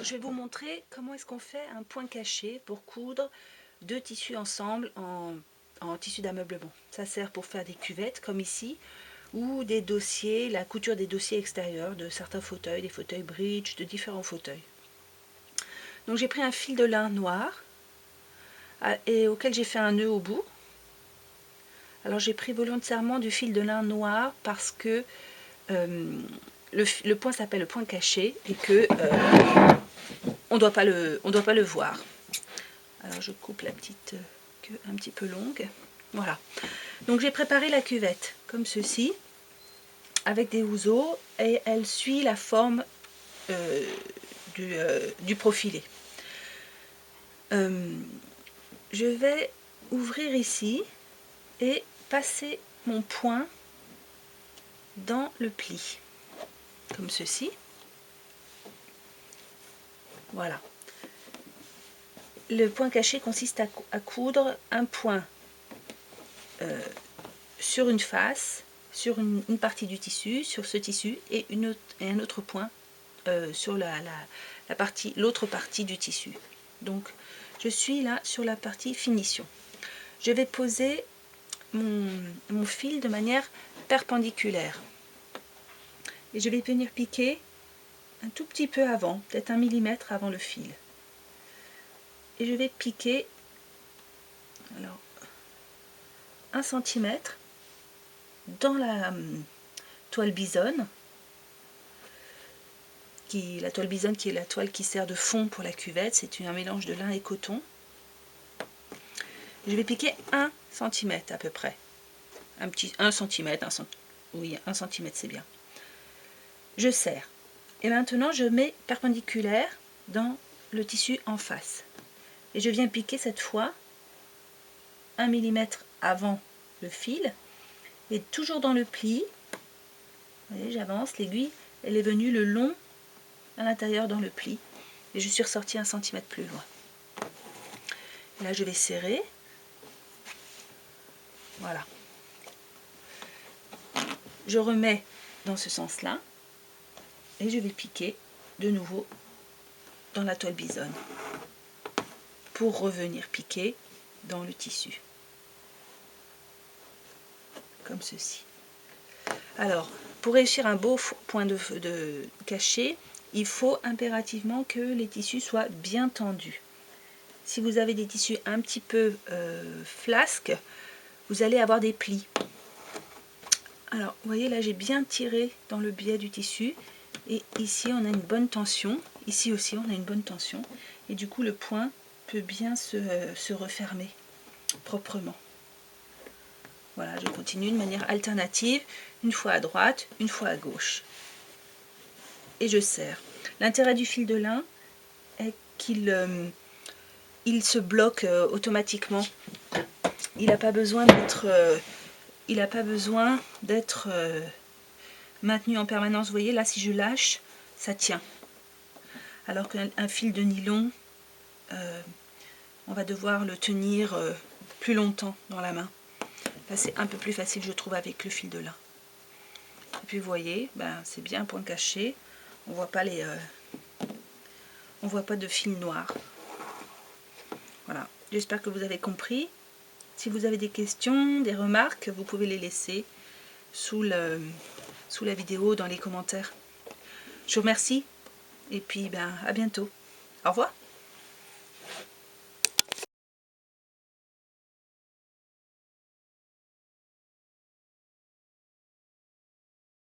Je vais vous montrer comment est-ce qu'on fait un point caché pour coudre deux tissus ensemble en tissu d'ameublement. Ça sert pour faire des cuvettes comme ici, ou des dossiers, la couture des dossiers extérieurs de certains fauteuils, des fauteuils bridge, de différents fauteuils. Donc j'ai pris un fil de lin noir et auquel j'ai fait un nœud au bout. Alors j'ai pris volontairement du fil de lin noir parce que le point s'appelle le point caché et que on ne doit pas le voir. Alors je coupe la petite queue un petit peu longue. Voilà. Donc j'ai préparé la cuvette comme ceci, avec des houseaux, et elle suit la forme du profilé. Je vais ouvrir ici et passer mon point dans le pli, comme ceci. Voilà. Le point caché consiste à coudre un point sur une face, sur une partie du tissu, sur ce tissu, et un autre point sur l'autre partie du tissu. Donc je suis là sur la partie finition. Je vais poser mon fil de manière perpendiculaire et je vais venir piquer un tout petit peu avant, peut-être 1 millimètre avant le fil, et je vais piquer alors 1 centimètre dans la toile bisonne, la toile bisonne qui est la toile qui sert de fond pour la cuvette. C'est un mélange de lin et coton. Je vais piquer 1 cm à peu près, un petit 1 cm, oui, 1 cm c'est bien. Je serre et maintenant je mets perpendiculaire dans le tissu en face et je viens piquer cette fois 1 millimètre avant le fil et toujours dans le pli. Vous voyez, j'avance, l'aiguille elle est venue le long à l'intérieur dans le pli et je suis ressortie 1 cm plus loin. Là je vais serrer, voilà, je remets dans ce sens là et je vais piquer de nouveau dans la toile bisonne pour revenir piquer dans le tissu comme ceci. Alors pour réussir un beau point de caché, il faut impérativement que les tissus soient bien tendus. Si vous avez des tissus un petit peu flasques, vous allez avoir des plis. Alors vous voyez là j'ai bien tiré dans le biais du tissu et ici on a une bonne tension, ici aussi on a une bonne tension et du coup le point peut bien se refermer proprement. Voilà, je continue de manière alternative, une fois à droite, une fois à gauche. Et je serre. L'intérêt du fil de lin est qu'il se bloque automatiquement. Il n'a pas besoin d'être maintenu en permanence. Vous voyez, là, si je lâche, ça tient. Alors qu'un fil de nylon, on va devoir le tenir plus longtemps dans la main. Là, c'est un peu plus facile, je trouve, avec le fil de lin. Et puis, vous voyez, ben, c'est bien un point caché. On voit pas on voit pas de fil noir. Voilà, j'espère que vous avez compris. Si vous avez des questions, des remarques, vous pouvez les laisser sous la vidéo, dans les commentaires. Je vous remercie et puis ben, à bientôt. Au revoir.